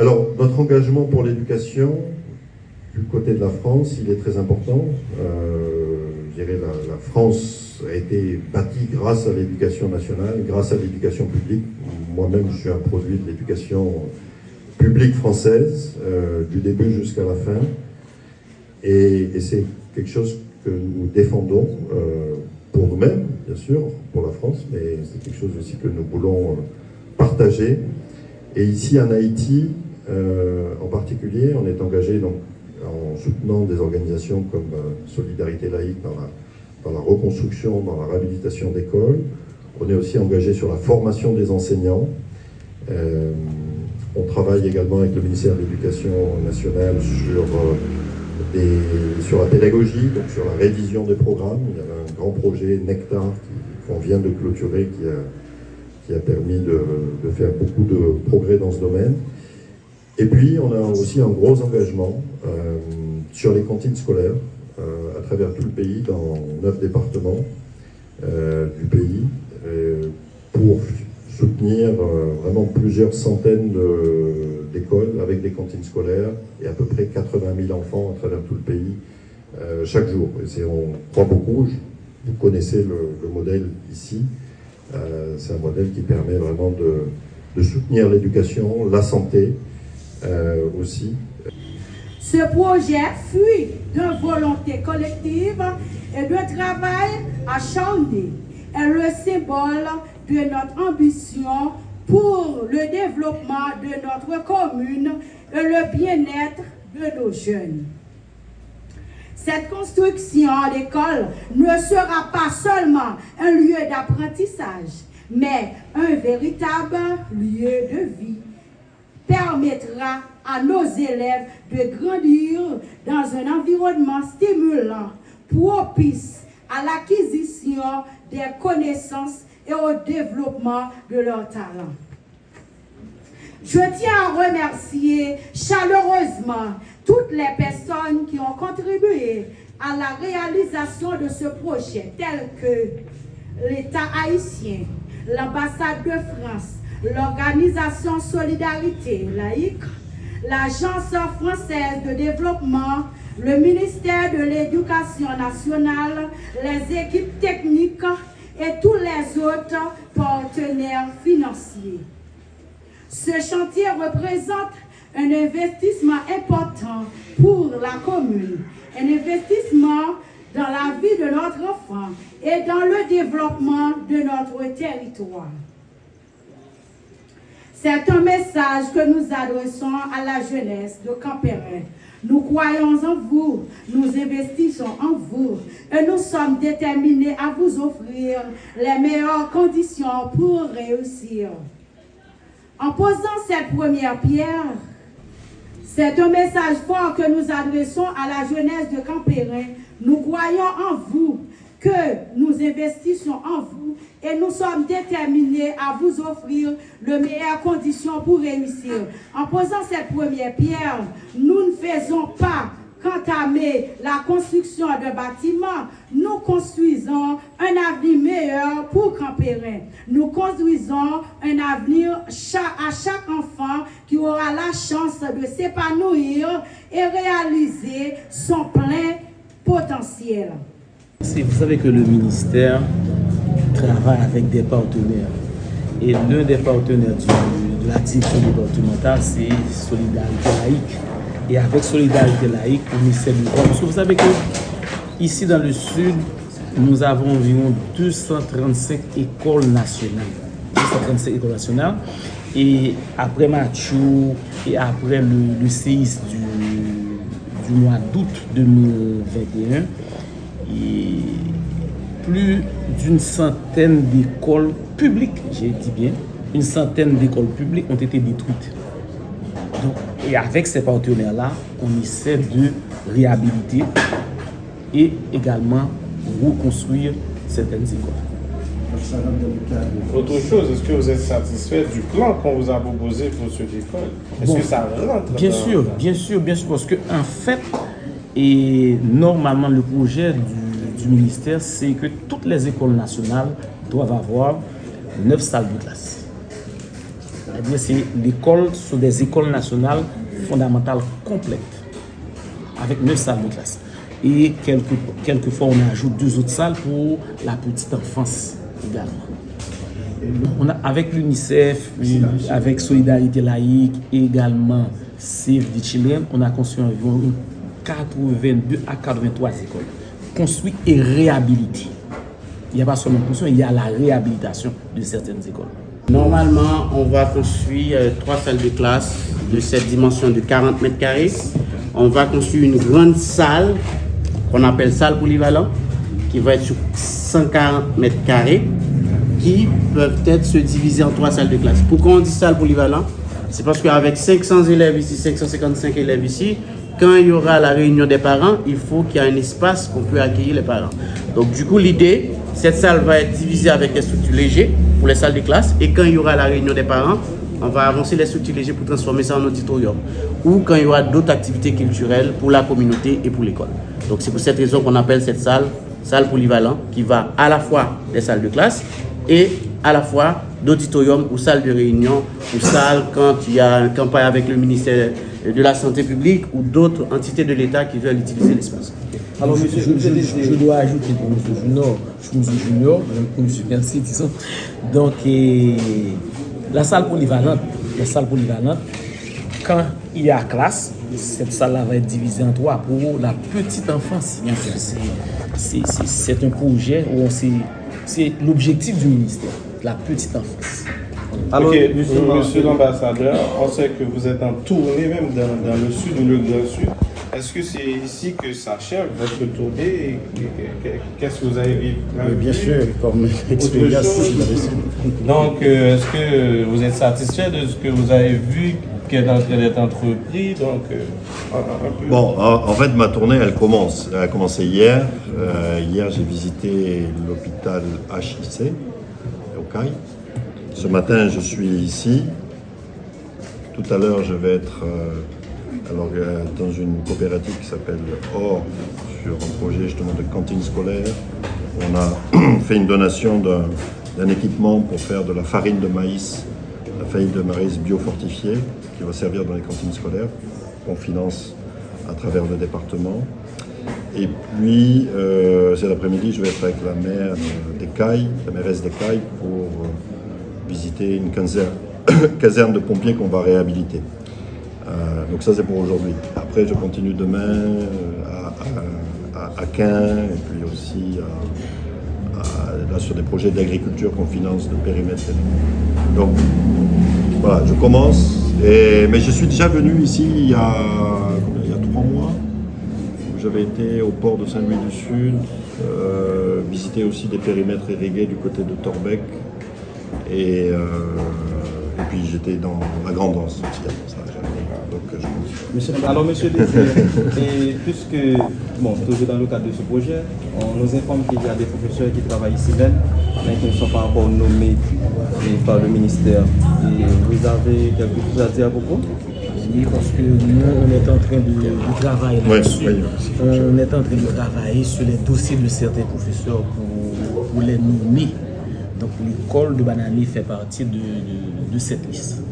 Alors, notre engagement pour l'éducation, du côté de la France, il est très important. Je dirais la France a été bâtie grâce à l'éducation nationale, grâce à l'éducation publique. Moi-même, je suis un produit de l'éducation publique française, du début jusqu'à la fin. Et c'est quelque chose que nous défendons pour nous-mêmes, bien sûr, pour la France, mais c'est quelque chose aussi que nous voulons partager. Et ici, en Haïti, en particulier, on est engagé donc, en soutenant des organisations comme Solidarité laïque dans la reconstruction, dans la réhabilitation d'écoles. On est aussi engagé sur la formation des enseignants. On travaille également avec le ministère de l'Éducation nationale sur la pédagogie, donc sur la révision des programmes. Il y avait un grand projet Nectar qu'on vient de clôturer qui a permis de faire beaucoup de progrès dans ce domaine. Et puis, on a aussi un gros engagement sur les cantines scolaires à travers tout le pays, dans 9 départements du pays, pour soutenir vraiment plusieurs centaines d'écoles avec des cantines scolaires et à peu près 80 000 enfants à travers tout le pays chaque jour. Et on croit beaucoup, vous connaissez le modèle ici, c'est un modèle qui permet vraiment de soutenir l'éducation, la santé aussi. Ce projet fuit d'une volonté collective et d'un travail acharné est le symbole de notre ambition pour le développement de notre commune et le bien-être de nos jeunes. Cette construction d'école ne sera pas seulement un lieu d'apprentissage, mais un véritable lieu de vie. Permettra à nos élèves de grandir dans un environnement stimulant, propice à l'acquisition des connaissances et au développement de leurs talents. Je tiens à remercier chaleureusement toutes les personnes qui ont contribué à la réalisation de ce projet, tels que l'État haïtien, l'ambassade de France, l'organisation Solidarité laïque, l'Agence française de développement, le ministère de l'Éducation nationale, les équipes techniques et tous les autres partenaires financiers. Ce chantier représente un investissement important pour la commune, un investissement dans la vie de notre enfant et dans le développement de notre territoire. C'est un message que nous adressons à la jeunesse de Camp-Périn. Nous croyons en vous, nous investissons en vous et nous sommes déterminés à vous offrir les meilleures conditions pour réussir. En posant cette première pierre, c'est un message fort que nous adressons à la jeunesse de Camp-Périn. Nous croyons en vous, que nous investissons en vous et nous sommes déterminés à vous offrir les meilleures conditions pour réussir. En posant cette première pierre, nous ne faisons pas qu'entamer la construction d'un bâtiment, nous construisons un avenir meilleur pour Camp-Périn. Nous construisons un avenir à chaque enfant qui aura la chance de s'épanouir et réaliser son plein potentiel. Vous savez que le ministère travaille avec des partenaires. Et l'un des partenaires de l'activité départementale, c'est Solidarité laïque. Et avec Solidarité laïque, le ministère du droit. Parce que vous savez que ici dans le sud, nous avons environ 235 écoles nationales. 235 écoles nationales. Et après Mathieu et après le séisme du mois d'août 2021, et plus d'une centaine d'écoles publiques, j'ai dit bien, une centaine d'écoles publiques ont été détruites. Donc, et avec ces partenaires-là, on essaie de réhabiliter et également reconstruire certaines écoles. Autre chose, est-ce que vous êtes satisfait du plan qu'on vous a proposé pour cette école? Est-ce que ça rentre? Bien sûr, parce que en fait, et normalement le projet du ministère, c'est que toutes les écoles nationales doivent avoir 9 salles de classe. C'est-à-dire c'est l'école, sont des écoles nationales fondamentales complètes, avec 9 salles de classe. Et quelquefois, on ajoute 2 autres salles pour la petite enfance également. Avec l'UNICEF, avec Solidarité Laïque et également Save the Children, on a construit environ 82 à 83 écoles. Construit et réhabilité. Il n'y a pas seulement construction, il y a la réhabilitation de certaines écoles. Normalement, on va construire 3 salles de classe de cette dimension de 40 mètres carrés. On va construire une grande salle qu'on appelle salle polyvalente, qui va être sur 140 mètres carrés, qui peuvent être se diviser en 3 salles de classe. Pourquoi on dit salle polyvalente? C'est parce qu'avec 500 élèves ici, 555 élèves ici, quand il y aura la réunion des parents, il faut qu'il y ait un espace qu'on peut accueillir les parents. Donc du coup, l'idée, cette salle va être divisée avec des structures légères pour les salles de classe, et quand il y aura la réunion des parents, on va avancer les structures légères pour transformer ça en auditorium. Ou quand il y aura d'autres activités culturelles pour la communauté et pour l'école. Donc c'est pour cette raison qu'on appelle cette salle polyvalente, qui va à la fois des salles de classe et à la fois d'auditorium ou salle de réunion ou salle quand il y a une campagne avec le ministère de la Santé publique ou d'autres entités de l'État qui veulent utiliser l'espace. Alors, je dois ajouter pour M. Junior, pour M. Percy, disons. Donc, la salle polyvalente, quand il y a classe, cette salle-là va être divisée en 3 pour la petite enfance. C'est un projet où c'est l'objectif du ministère, la petite enfance. Alors, ok, monsieur l'ambassadeur, on sait que vous êtes en tournée même dans le sud ou le grand sud. Est-ce que c'est ici que s'achève votre tournée? Qu'est-ce que vous avez vécu? Bien sûr, comme expérience. Donc, est-ce que vous êtes satisfait de ce que vous avez vu qui est en train d'être entrepris? Donc, un peu... Bon, en fait, ma tournée, elle commence. Elle a commencé hier. Hier, j'ai visité l'hôpital HIC, au CAI. Ce matin, je suis ici. Tout à l'heure, je vais être dans une coopérative qui s'appelle OR, sur un projet justement de cantine scolaire. On a fait une donation d'un équipement pour faire de la farine de maïs biofortifiée, qui va servir dans les cantines scolaires, qu'on finance à travers le département. Et puis, cet après-midi, je vais être avec la maire d'Écailles, la mairesse d'Écailles, pour visiter une caserne de pompiers qu'on va réhabiliter. Donc ça, c'est pour aujourd'hui. Après, je continue demain à Caen, et puis aussi là, sur des projets d'agriculture qu'on finance de périmètre. Donc, voilà, je commence. Mais je suis déjà venu ici il y a 3 mois. J'avais été au port de Saint-Louis-du-Sud, visiter aussi des périmètres irrigués du côté de Torbec. Et puis j'étais dans la Grande Anse aussi avant ça. Alors, monsieur Désir, et puisque, toujours dans le cadre de ce projet, on nous informe qu'il y a des professeurs qui travaillent ici même, mais qui ne sont pas encore nommés par le ministère. Et vous avez quelque chose à dire à propos? Oui, parce que nous, on est en train de travailler là-dessus. On est en train de travailler sur les dossiers de certains professeurs pour les nommer. Donc l'école de Banani fait partie de cette liste.